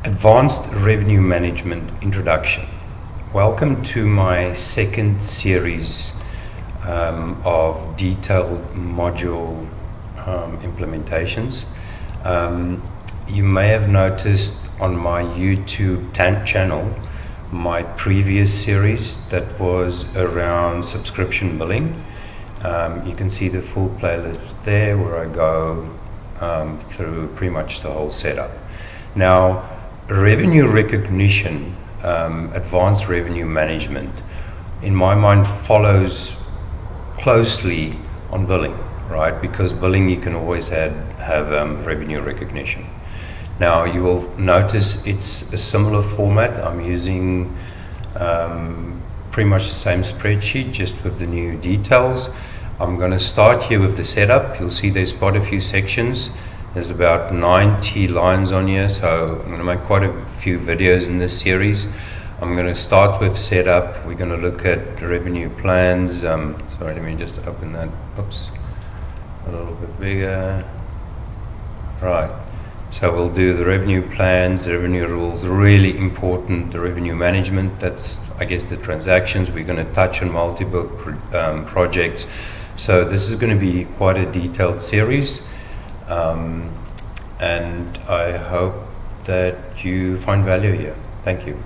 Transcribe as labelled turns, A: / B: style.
A: Advanced Revenue Management Introduction. Welcome to my second series of detailed module implementations. You may have noticed on my YouTube channel my previous series that was around subscription billing. You can see the full playlist there where I go through pretty much the whole setup. Now, revenue recognition, advanced revenue management, in my mind follows closely on billing, right? Because billing you can always have revenue recognition. Now you will notice it's a similar format. I'm using pretty much the same spreadsheet, just with the new details. I'm going to start here with the setup. You'll see there's quite a few sections. There's about 90 lines on here, so I'm going to make quite a few videos in this series. I'm going to start with setup. We're going to look at revenue plans. Sorry, let me just open that. Oops, a little bit bigger. Right, so we'll do the revenue plans, the revenue rules, really important, the revenue management, that's, I guess, the transactions. We're going to touch on multiple projects. So this is going to be quite a detailed series. And I hope that you find value here. Thank you.